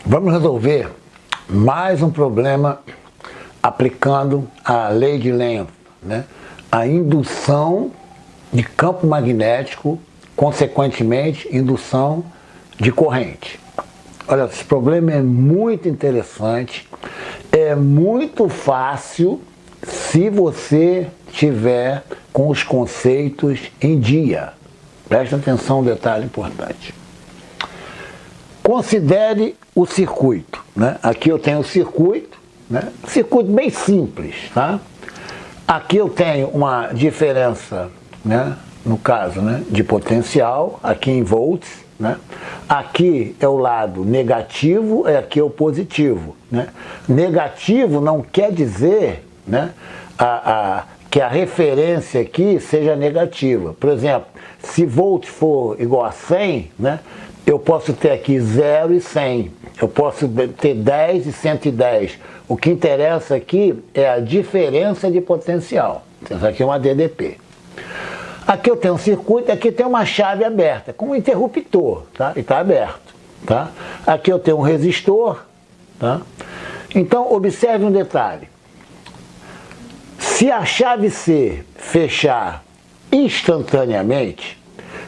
Vamos resolver mais um problema aplicando a lei de Lenz, né? A indução de campo magnético, consequentemente, indução de corrente. Olha, esse problema é muito interessante, é muito fácil se você tiver com os conceitos em dia. Presta atenção, um detalhe importante. Considere o circuito, né? Aqui eu tenho o circuito, né? Circuito bem simples, tá? Aqui eu tenho uma diferença, né? No caso, né? De potencial, aqui em volts, né? Aqui é o lado negativo, aqui é o positivo, né? Negativo não quer dizer, né? Que a referência aqui seja negativa. Por exemplo, se volt for igual a 100, né? Eu posso ter aqui 0 e 100, eu posso ter 10 e 110. O que interessa aqui é a diferença de potencial. Isso aqui é uma DDP. Aqui eu tenho um circuito, aqui tem uma chave aberta, com um interruptor, tá? E está aberto, tá? Aqui eu tenho um resistor, tá? Então, observe um detalhe. Se a chave C fechar instantaneamente,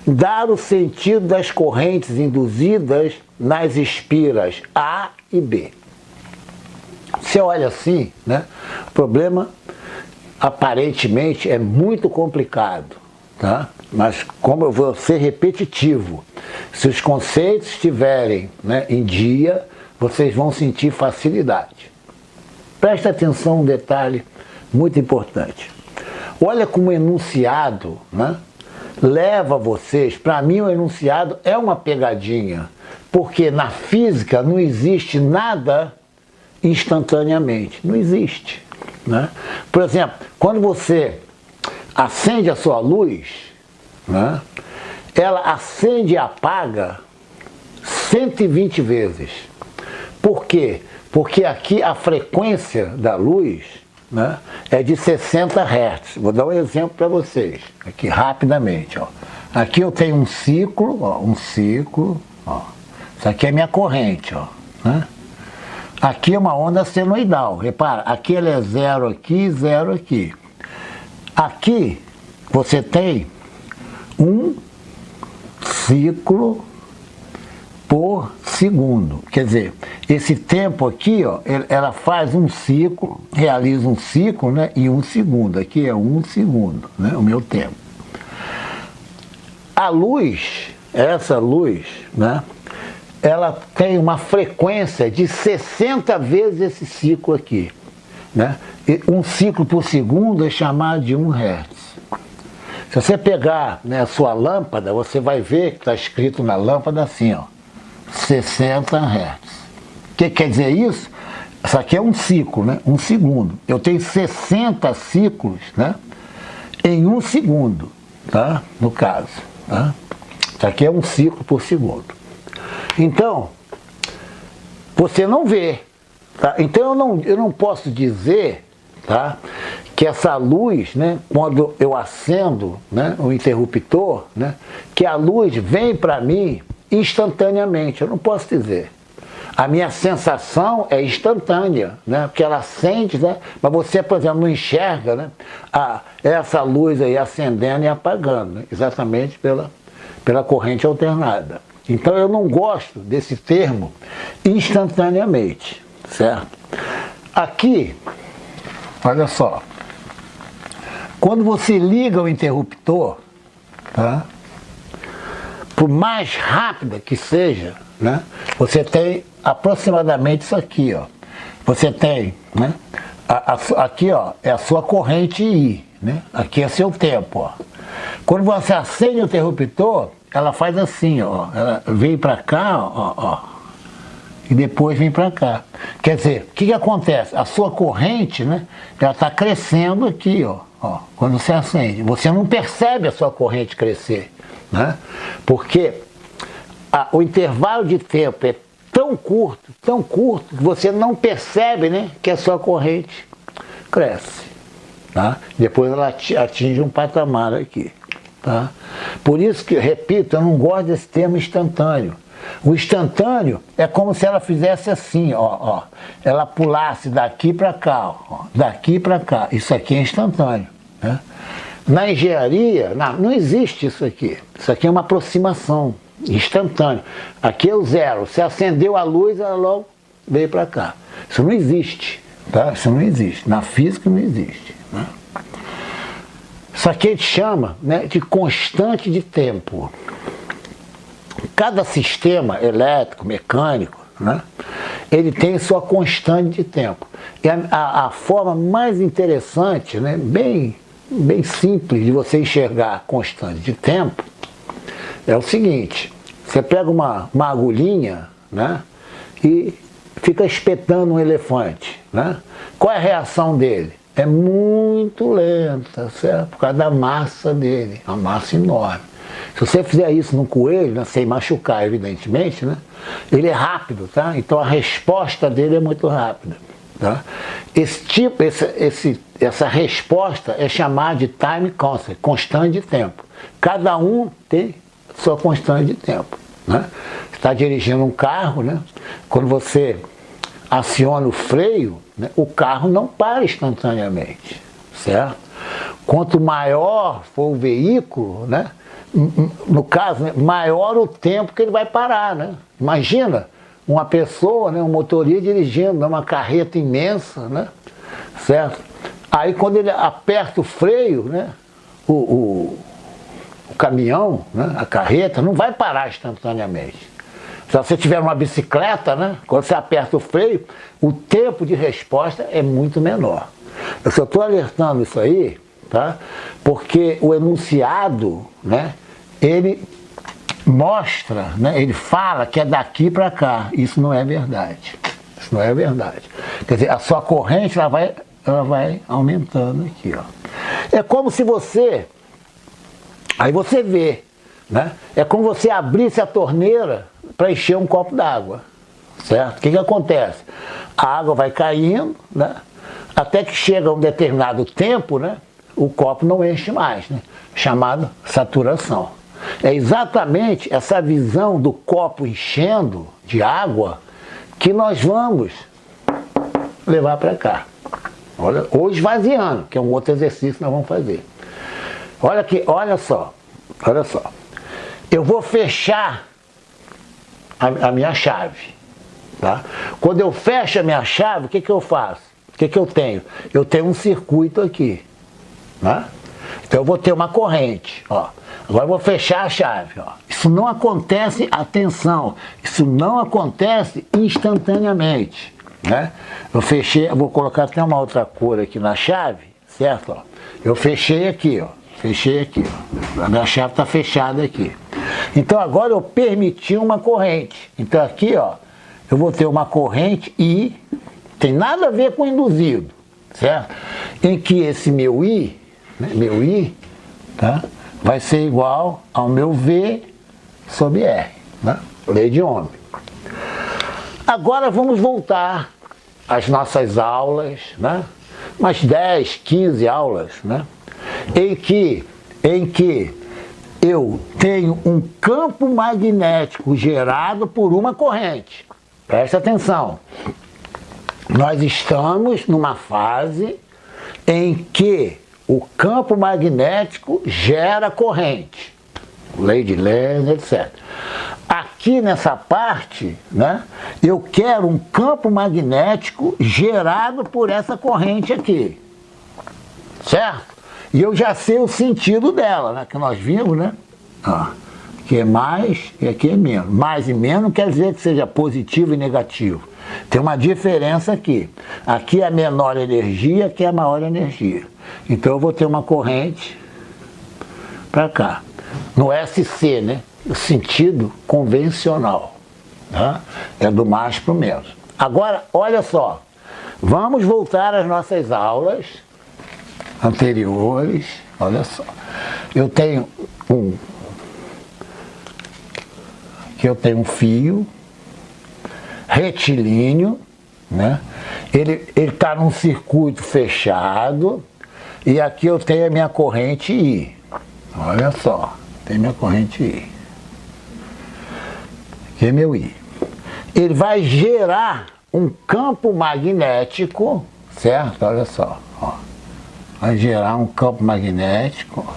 dar o sentido das correntes induzidas nas espiras A e B. Você olha assim, né? O problema aparentemente é muito complicado, tá? Mas como eu vou ser repetitivo, se os conceitos estiverem, né, em dia, vocês vão sentir facilidade. Presta atenção a um detalhe muito importante. Olha como o enunciado, né, leva vocês, para mim o enunciado é uma pegadinha, porque na física não existe nada instantaneamente, não existe, né? Por exemplo, quando você acende a sua luz, né, ela acende e apaga 120 vezes. Por quê? Porque aqui a frequência da luz, né, é de 60 Hz. Vou dar um exemplo para vocês, aqui rapidamente. Ó. Aqui eu tenho um ciclo, ó, ó. Isso aqui é minha corrente, ó, né? Aqui é uma onda senoidal, repara, aqui ela é 0 aqui, 0 aqui. Aqui você tem um ciclo por segundo. Quer dizer, esse tempo aqui, ó, ela faz um ciclo, realiza um ciclo, né, em 1 segundo. Aqui é 1 segundo, né, o meu tempo. A luz, essa luz, né, ela tem uma frequência de 60 vezes esse ciclo aqui, né? E um ciclo por segundo é chamado de 1 Hz. Se você pegar, né, a sua lâmpada, você vai ver que está escrito na lâmpada assim, ó, 60 Hz. O que quer dizer isso? Isso aqui é um ciclo, né? 1 segundo. Eu tenho 60 ciclos, né, em 1 segundo, tá? No caso, tá? Isso aqui é um ciclo por segundo. Então, você não vê, tá? Então eu não posso dizer, tá, que essa luz, né, quando eu acendo, né, o interruptor, né, que a luz vem para mim instantaneamente. Eu não posso dizer. A minha sensação é instantânea, né, porque ela acende, né, mas você, por exemplo, não enxerga, né, essa luz aí acendendo e apagando, né, exatamente pela corrente alternada. Então eu não gosto desse termo instantaneamente, certo? Aqui, olha só, quando você liga o interruptor, tá? Por mais rápida que seja, né, você tem aproximadamente isso aqui, ó. Você tem, né, aqui, ó, é a sua corrente I, né? Aqui é seu tempo, ó. Quando você acende o interruptor, ela faz assim, ó, ela vem para cá, ó, e depois vem para cá. Quer dizer, o que acontece? A sua corrente, né, ela está crescendo aqui, ó, quando você acende. Você não percebe a sua corrente crescer, né? Porque o intervalo de tempo é tão curto, que você não percebe, né, que a sua corrente cresce, tá? Depois ela atinge um patamar aqui. Tá? Por isso que, repito, eu não gosto desse termo instantâneo, O instantâneo é como se ela fizesse assim, ó. Ela pulasse daqui para cá, ó, daqui para cá. Isso aqui é instantâneo, né? Na engenharia, não existe isso aqui. Isso aqui é uma aproximação instantânea. Aqui é o zero. Se acendeu a luz, ela logo veio para cá. Isso não existe, tá? Isso não existe. Na física não existe, né? Isso aqui a gente chama, né, de constante de tempo. Cada sistema elétrico, mecânico, né, ele tem sua constante de tempo. E a forma mais interessante, né, bem simples de você enxergar a constante de tempo é o seguinte: você pega uma agulhinha, né, e fica espetando um elefante, né? Qual é a reação dele? É muito lenta, certo? Por causa da massa dele, uma massa enorme. Se você fizer isso num coelho, né, sem machucar, evidentemente, né, ele é rápido, tá? Então a resposta dele é muito rápida, tá? Essa resposta é chamada de time constant, constante de tempo. Cada um tem sua constante de tempo, né? Você está dirigindo um carro, né? Quando você aciona o freio, né, o carro não para instantaneamente, certo? Quanto maior for o veículo, né, no caso, né, maior o tempo que ele vai parar, né? Imagina uma pessoa, né, um motorista dirigindo uma carreta imensa, né, certo? Aí quando ele aperta o freio, né, o caminhão, né, a carreta, não vai parar instantaneamente. Se você tiver uma bicicleta, né, quando você aperta o freio, o tempo de resposta é muito menor. Eu só estou alertando isso aí, tá? Porque o enunciado, né, ele mostra, né, ele fala que é daqui para cá. Isso não é verdade. Isso não é verdade. Quer dizer, a sua corrente ela vai aumentando aqui, ó. É como se você... Aí você vê, né? É como você abrisse a torneira para encher um copo d'água, certo? O que acontece? A água vai caindo, né? Até que chega a um determinado tempo, né? O copo não enche mais, né? Chamado saturação. É exatamente essa visão do copo enchendo de água que nós vamos levar para cá. Olha, ou esvaziando, que é um outro exercício que nós vamos fazer. Olha aqui, olha só. Eu vou fechar a minha chave, tá? Quando eu fecho a minha chave, o que eu faço? O que eu tenho? Eu tenho um circuito aqui, né? Então eu vou ter uma corrente, ó. Agora eu vou fechar a chave, ó. Isso não acontece, atenção, isso não acontece instantaneamente, né? Eu fechei, eu vou colocar até uma outra cor aqui na chave, certo? Ó. Eu fechei aqui, ó. Fechei aqui, ó. A minha chave está fechada aqui. Então agora eu permiti uma corrente. Então aqui, ó, eu vou ter uma corrente I, tem nada a ver com induzido, certo? Em que esse meu I, né, tá, vai ser igual ao meu V sobre R, né? Lei de Ohm. Agora vamos voltar às nossas aulas, né? Umas 10, 15 aulas, né? Em que eu tenho um campo magnético gerado por uma corrente. Presta atenção. Nós estamos numa fase em que o campo magnético gera corrente. Lei de Lenz, etc. Aqui nessa parte, né, eu quero um campo magnético gerado por essa corrente aqui. Certo? E eu já sei o sentido dela, né? Que nós vimos, né? Ó, aqui é mais e aqui é menos. Mais e menos não quer dizer que seja positivo e negativo. Tem uma diferença aqui. Aqui é a menor energia, aqui é a maior energia. Então eu vou ter uma corrente para cá. No SC, né? O sentido convencional. Tá? É do mais para o menos. Agora, olha só. Vamos voltar às nossas aulas anteriores. Olha só. Eu tenho um fio retilíneo, né? Ele está num circuito fechado e aqui eu tenho a minha corrente I. Olha só, tem minha corrente I. aqui é meu I. Ele vai gerar um campo magnético, certo? Olha só, ó. Vai gerar um campo magnético,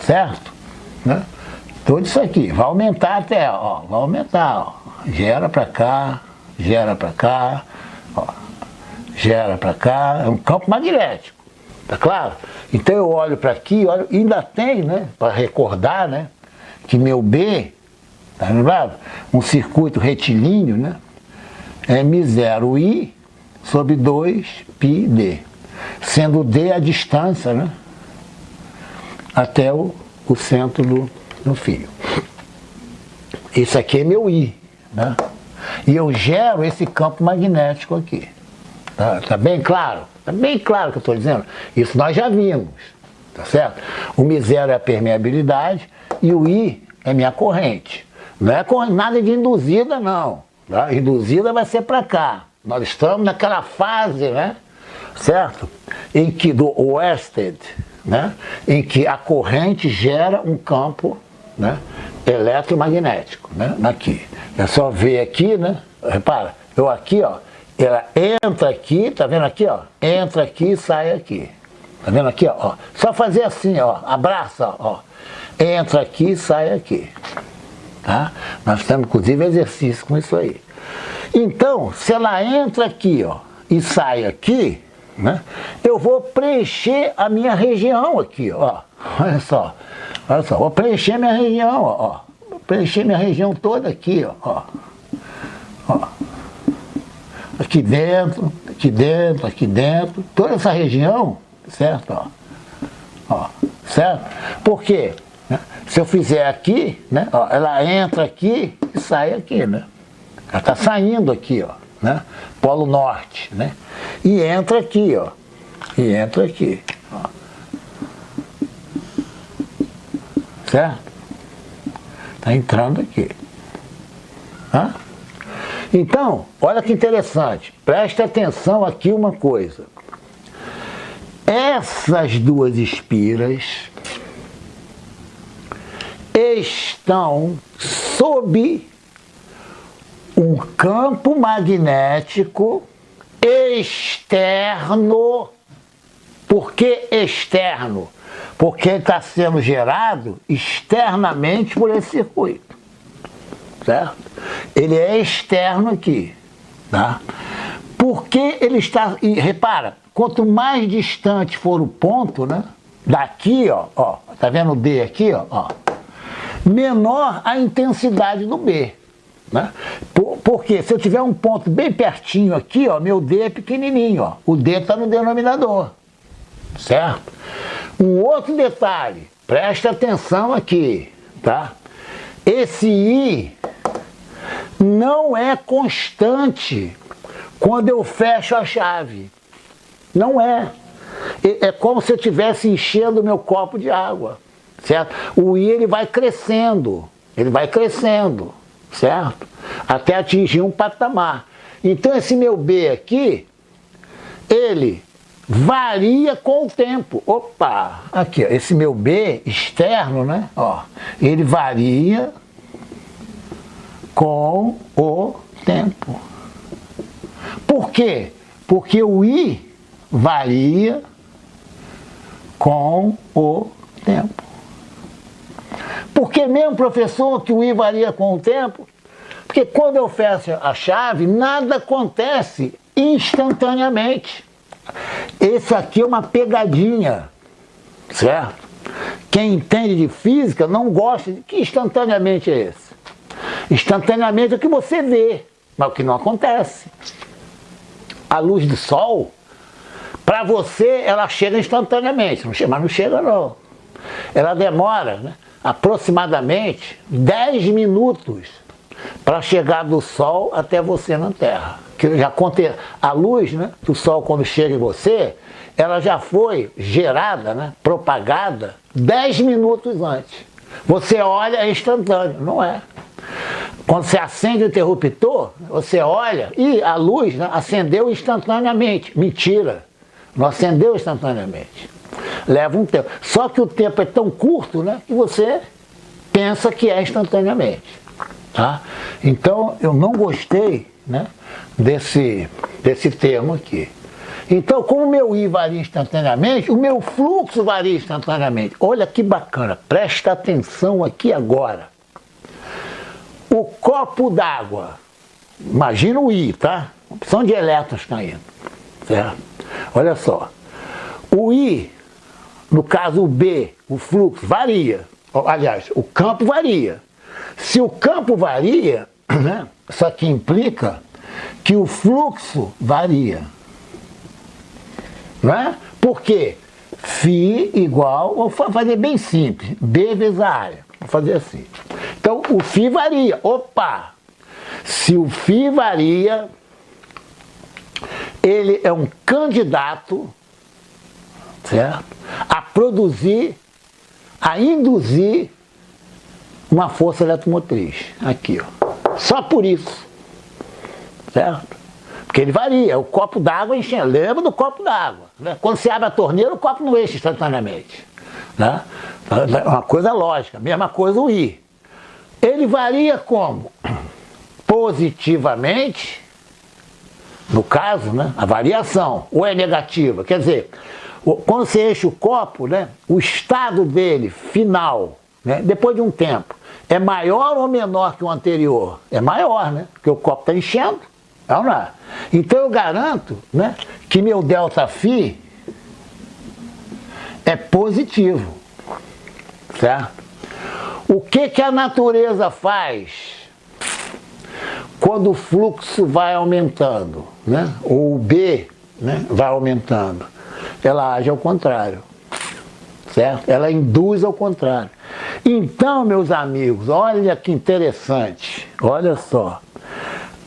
certo? Né? Tudo isso aqui, vai aumentar até, ó, vai aumentar, ó. Gera para cá, ó. Gera para cá, é um campo magnético, tá claro? Então eu olho para aqui, olho, ainda tem, né, para recordar, né, que meu B, tá lembrado? Um circuito retilíneo, né, é μ0I sobre 2πd, sendo D a distância, né, até o centro do fio. Isso aqui é meu I, né? E eu gero esse campo magnético aqui. Tá bem claro? Tá bem claro o que eu estou dizendo? Isso nós já vimos, tá certo? O μ0 é a permeabilidade e o I é minha corrente. Não é nada de induzida, não. Tá? Induzida vai ser para cá. Nós estamos naquela fase, né? Certo? Em que do Oersted, né? Em que a corrente gera um campo, né, eletromagnético, né? Aqui. É só ver aqui, né? Repara, eu aqui, ó, ela entra aqui, tá vendo aqui, ó? Entra aqui e sai aqui. Tá vendo aqui, ó? Só fazer assim, ó, abraça, ó. Entra aqui e sai aqui. Tá? Nós temos, inclusive, exercício com isso aí. Então, se ela entra aqui, ó, e sai aqui, né? Eu vou preencher a minha região aqui, ó. Olha só, vou preencher minha região, ó. Vou preencher minha região toda aqui, ó. Aqui dentro, aqui dentro, aqui dentro, toda essa região, certo? Ó, certo? Por quê? Se eu fizer aqui, né, ó, ela entra aqui e sai aqui, né? Ela está saindo aqui, ó, né? Polo Norte, né? E entra aqui, ó. E entra aqui, ó. Certo? Está entrando aqui. Hã? Então, olha que interessante, preste atenção aqui uma coisa. Essas duas espiras estão sob um campo magnético externo. Por que externo? Porque ele está sendo gerado externamente por esse circuito. Certo? Ele é externo aqui, tá? Porque ele está, e repara, quanto mais distante for o ponto, né? Daqui, ó, tá vendo o D aqui, ó, menor a intensidade do B, né? Porque se eu tiver um ponto bem pertinho aqui, ó, meu D é pequenininho, ó, o D está no denominador, certo? Um outro detalhe, preste atenção aqui, tá? Esse I não é constante quando eu fecho a chave. Não é. É como se eu estivesse enchendo o meu copo de água, certo? O I ele vai crescendo, certo? Até atingir um patamar. Então esse meu B aqui, ele varia com o tempo. Opa! Aqui, ó, esse meu B externo, né? Ó, ele varia com o tempo. Por quê? Porque o I varia com o tempo. Por que mesmo, professor, que o I varia com o tempo? Porque quando eu fecho a chave, nada acontece instantaneamente. Esse aqui é uma pegadinha, certo? Quem entende de física não gosta de... Que instantaneamente é esse? Instantaneamente é o que você vê, mas o que não acontece. A luz do sol, para você, ela chega instantaneamente, mas não chega não. Ela demora, né, aproximadamente 10 minutos para chegar do sol até você na Terra. Que já a luz, né, do sol quando chega em você, ela já foi gerada, né, propagada 10 minutos antes. Você olha, é instantâneo, não é? Quando você acende o interruptor, você olha e a luz, né, acendeu instantaneamente. Mentira, não acendeu instantaneamente. Leva um tempo. Só que o tempo é tão curto, né, que você pensa que é instantaneamente. Tá? Então, eu não gostei, né, desse termo aqui. Então, como o meu I varia instantaneamente, o meu fluxo varia instantaneamente. Olha que bacana, presta atenção aqui agora. O copo d'água, imagina o I, tá? Opção de elétrons caindo, certo? Olha só, o I, no caso o B, o fluxo varia. Aliás, o campo varia. Se o campo varia, né, isso aqui implica que o fluxo varia. Não é? Por quê? Φ igual, vou fazer bem simples, B vezes a área. Vou fazer assim. Então, o φ varia. Opa! Se o φ varia, ele é um candidato, certo? A produzir, a induzir uma força eletromotriz. Aqui, ó. Só por isso. Certo? Porque ele varia. O copo d'água enche. Lembra do copo d'água, né? Quando você abre a torneira, o copo não enche instantaneamente. Né? É uma coisa lógica. Mesma coisa o I. Ele varia como? Positivamente, no caso, né? A variação, ou é negativa. Quer dizer, quando você enche o copo, né? O estado dele, final, né? Depois de um tempo, é maior ou menor que o anterior? É maior, né? Porque o copo está enchendo. Não, não é? Então eu garanto, né, que meu ΔΦ é positivo. Certo? O que a natureza faz quando o fluxo vai aumentando, né? Ou o B, né, vai aumentando? Ela age ao contrário. Certo? Ela induz ao contrário. Então, meus amigos, olha que interessante. Olha só.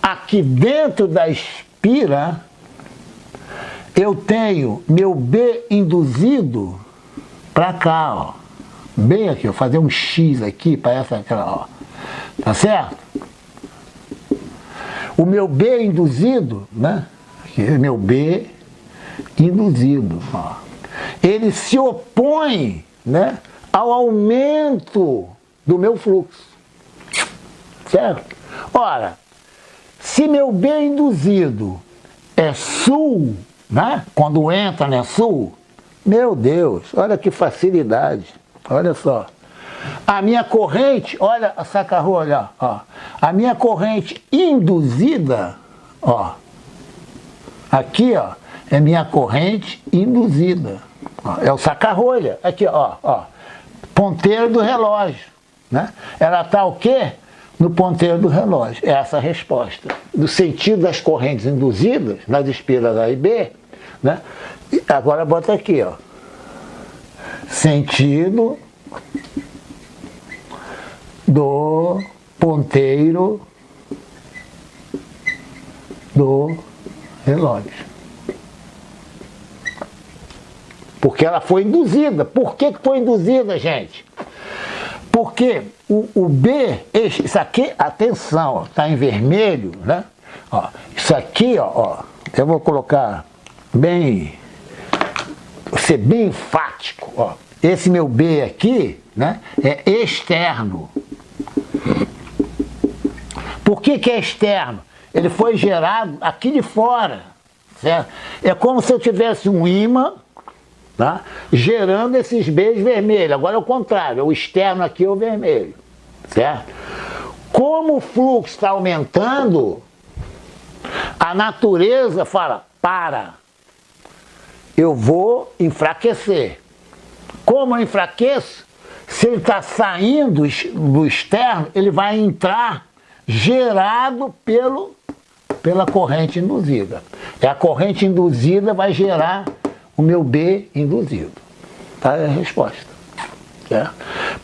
Aqui dentro da espira, eu tenho meu B induzido para cá, ó. Bem aqui, ó, fazer um X aqui para essa, ó. Tá certo? O meu B induzido, né? Aqui, meu B induzido, ó. Ele se opõe, né, ao aumento do meu fluxo. Certo? Ora, se meu B induzido é sul, né? Quando entra, né, sul, meu Deus, olha que facilidade, olha só. A minha corrente, olha a saca-rolha, ó. A minha corrente induzida, ó. Aqui, ó, é minha corrente induzida. Ó, é o saca-rolha, aqui, ó. Ponteiro do relógio, né? Ela está o quê? No ponteiro do relógio. É essa a resposta. Do sentido das correntes induzidas, nas espiras A e B, né? E agora bota aqui, ó. Sentido do ponteiro do relógio. Porque ela foi induzida. Por que foi induzida, gente? Porque o B, isso aqui, atenção, está em vermelho, né? Ó, isso aqui, ó, eu vou colocar bem, ser bem enfático, ó. Esse meu B aqui, né, é externo. Por que é externo? Ele foi gerado aqui de fora, certo? É como se eu tivesse um ímã, tá, gerando esses Bs vermelhos. Agora é o contrário, o externo aqui é o vermelho, certo? Como o fluxo está aumentando, a natureza fala, para, eu vou enfraquecer. Como eu enfraqueço? Se ele está saindo do externo, ele vai entrar gerado pela corrente induzida. E a corrente induzida vai gerar o meu B induzido. Tá? É a resposta. Certo?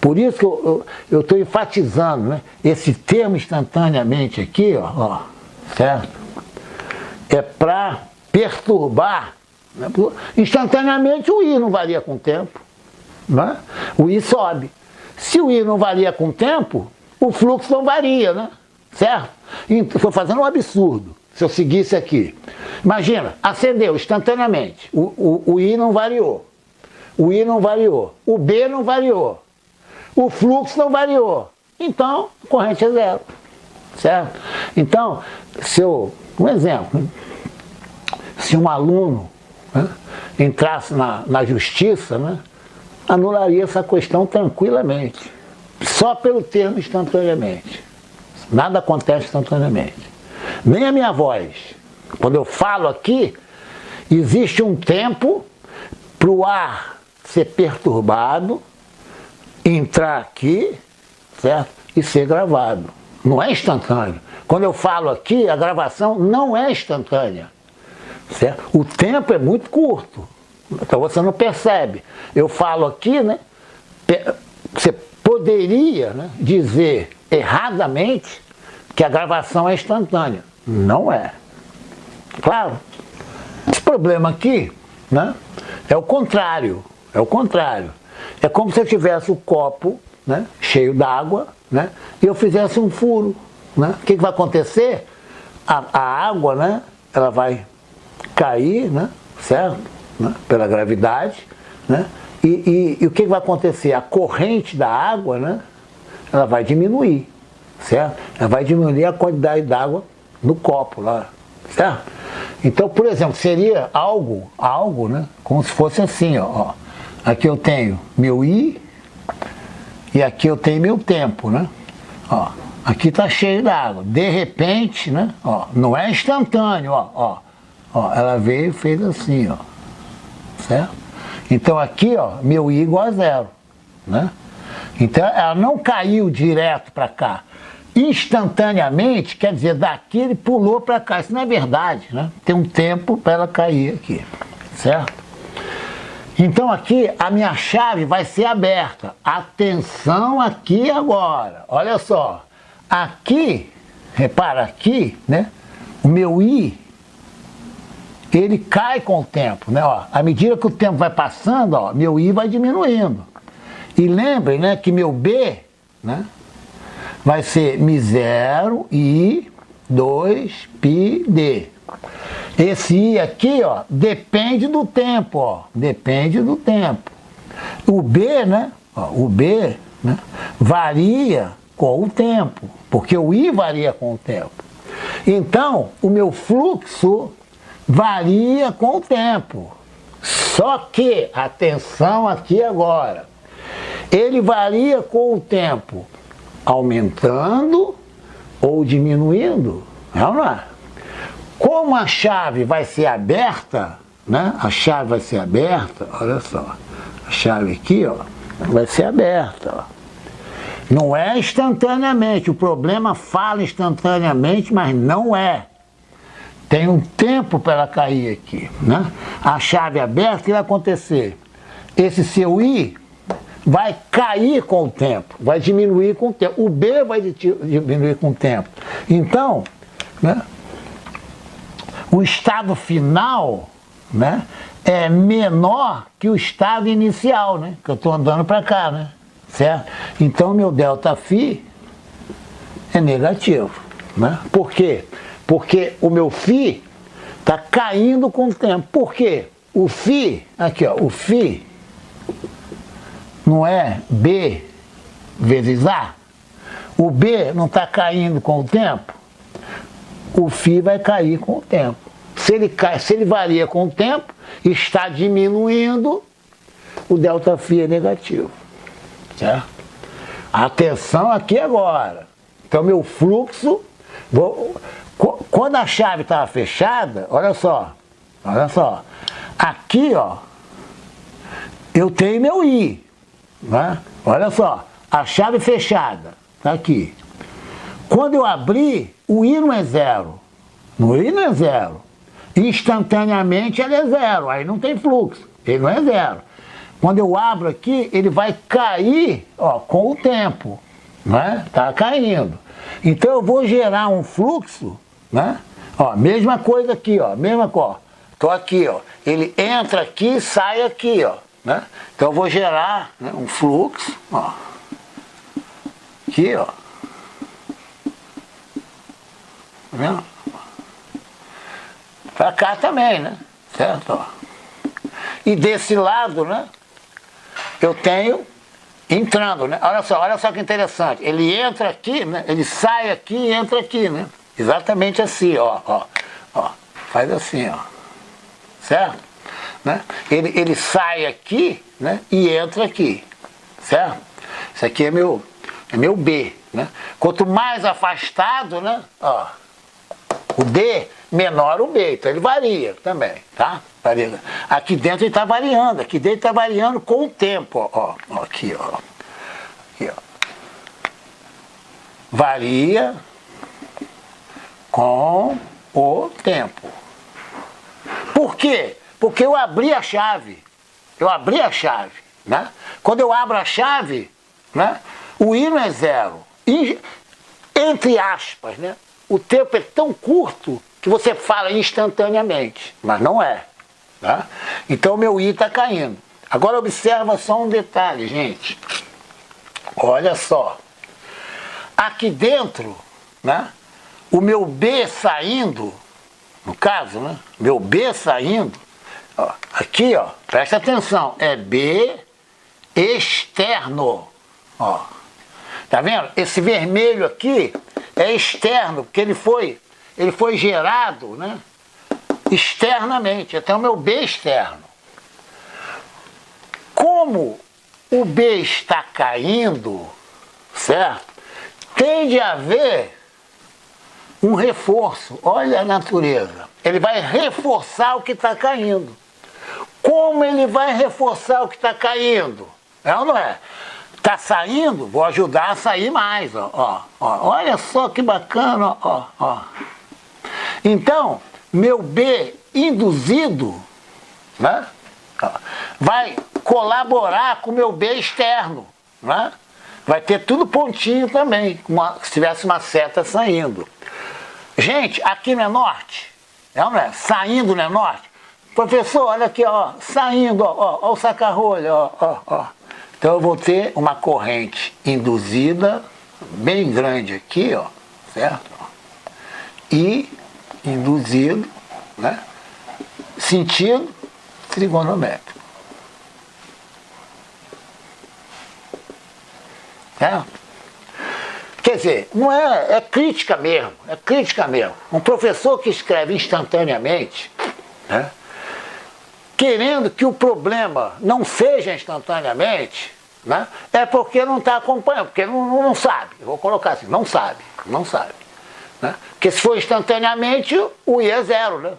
Por isso que eu estou enfatizando, né, esse termo instantaneamente aqui, ó, certo? É para perturbar. Né? Instantaneamente o I não varia com o tempo. Né? O I sobe. Se o I não varia com o tempo, o fluxo não varia, né? Certo? Estou fazendo um absurdo. Se eu seguisse aqui. Imagina, acendeu instantaneamente. O I não variou. O I não variou. O B não variou. O fluxo não variou. Então, a corrente é zero. certo? Então, um exemplo, se um aluno, né, entrasse na justiça, né, anularia essa questão tranquilamente, só pelo termo instantaneamente. Nada acontece instantaneamente. Nem a minha voz. Quando eu falo aqui, existe um tempo para o ar ser perturbado, entrar aqui, certo? E ser gravado. Não é instantâneo. Quando eu falo aqui, a gravação não é instantânea. Certo? O tempo é muito curto. Então você não percebe. Eu falo aqui, né? Você poderia, né, dizer erradamente que a gravação é instantânea. Não é. Claro. Esse problema aqui, né, é o contrário. É o contrário. É como se eu tivesse o copo, né, cheio d'água, né, e eu fizesse um furo. Né? O que vai acontecer? A água, né, ela vai cair, né, certo? Né, pela gravidade, né? E o que vai acontecer? A corrente da água, né, ela vai diminuir, certo? Ela vai diminuir a quantidade d'água no copo lá, certo? Então, por exemplo, seria algo, né, como se fosse assim, ó. Aqui eu tenho meu I e aqui eu tenho meu tempo, né? Ó, aqui está cheio d'água. De repente, né, ó, não é instantâneo, ó, ela veio e fez assim, ó, certo? Então aqui, ó, meu I igual a zero, né? Então ela não caiu direto para cá. Instantaneamente, quer dizer, daqui ele pulou para cá. Isso não é verdade, né? Tem um tempo para ela cair aqui, certo? Então aqui a minha chave vai ser aberta. Atenção aqui agora. Olha só. Aqui, repara aqui, né? O meu I, ele cai com o tempo, né? Ó, à medida que o tempo vai passando, ó, meu I vai diminuindo. E lembrem, né, que meu B, né, vai ser Mi0, I, 2, Pi, D. Esse I aqui, ó, depende do tempo, ó, depende do tempo. O B, né, ó, o B, né, varia com o tempo, porque o I varia com o tempo. Então, o meu fluxo varia com o tempo. Só que, atenção aqui agora, ele varia com o tempo aumentando ou diminuindo. É ou não é? Como a chave vai ser aberta, né? A chave vai ser aberta, olha só. A chave aqui, ó, vai ser aberta, ó. Não é instantaneamente. O problema fala instantaneamente, mas não é. Tem um tempo para ela cair aqui, né? A chave aberta, o que vai acontecer? Esse seu I vai cair com o tempo, vai diminuir com o tempo. O B vai diminuir com o tempo. Então, né, o estado final, né, é menor que o estado inicial, né? Que eu estou andando para cá, né? Certo? Então, meu ΔΦ é negativo, né? Por quê? Porque o meu φ está caindo com o tempo. Por quê? O φ, aqui ó, o φ não é B vezes A? O B não está caindo com o tempo? O φ vai cair com o tempo. Se ele varia com o tempo, está diminuindo, o ΔΦ é negativo. Certo? Atenção aqui agora. Então, meu fluxo... Quando a chave estava fechada, olha só, aqui, ó, eu tenho meu I, né? Olha só, a chave fechada, tá aqui. Quando eu abrir, o I não é zero, o I não é zero, instantaneamente ele é zero, aí não tem fluxo, ele não é zero. Quando eu abro aqui, ele vai cair, ó, com o tempo, né? Tá caindo. Então eu vou gerar um fluxo, né? Ó, mesma coisa aqui, ó, mesma coisa. Tô aqui, ó. Ele entra aqui e sai aqui, ó, né? Então eu vou gerar, né, um fluxo, ó. Aqui, ó. Tá vendo? Pra cá também, né? Certo? Ó. E desse lado, né? Eu tenho entrando, né? Olha só que interessante. Ele entra aqui, né? Ele sai aqui e entra aqui, né? Exatamente assim, ó. Faz assim, ó. Certo? Né? Ele sai aqui, né? E entra aqui. Certo? Isso aqui é meu B, né? Quanto mais afastado, né? Ó, o D menor o B, então ele varia também, tá? Varia. Aqui dentro ele está variando, aqui dentro está variando com o tempo, ó, aqui, ó. Aqui, ó. Varia com o tempo. Por quê? Porque eu abri a chave. Né? Quando eu abro a chave, né? O I não é zero. E, entre aspas, né? O tempo é tão curto que você fala instantaneamente, mas não é. Tá? Então meu I está caindo. Agora observa só um detalhe, gente. Olha só. Aqui dentro, né? O meu B saindo, no caso, né? Meu B saindo, ó, aqui, ó, presta atenção, é B externo, ó. Tá vendo? Esse vermelho aqui é externo, porque ele foi gerado, né, externamente, até o meu B externo. Como o B está caindo, certo? Tende a haver um reforço. Olha a natureza. Ele vai reforçar o que está caindo. Como ele vai reforçar o que está caindo? É ou não é? Está saindo, vou ajudar a sair mais, ó. Olha só que bacana, ó. Então, meu B induzido, né, vai colaborar com o meu B externo, né? Vai ter tudo pontinho também, se tivesse uma seta saindo. Gente, aqui não é norte, não é? Saindo não é norte. Professor, olha aqui, ó, saindo, ó o saca-rolha, ó. Então eu vou ter uma corrente induzida bem grande aqui, ó, certo? E induzido, né? Sentido trigonométrico. Certo? Quer dizer, não é crítica mesmo, é crítica mesmo. Um professor que escreve instantaneamente, né, querendo que o problema não seja instantaneamente, né, é porque não está acompanhando, porque não sabe. Eu vou colocar assim, não sabe. Né? Porque se for instantaneamente, o I é zero, né?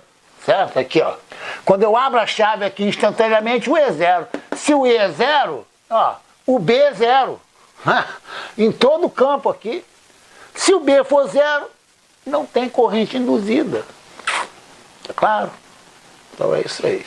Certo? Aqui, ó. Quando eu abro a chave aqui instantaneamente, o I é zero. Se o I é zero, ó, o B é zero. Em todo o campo aqui. Se o B for zero, não tem corrente induzida. É claro? Então é isso aí.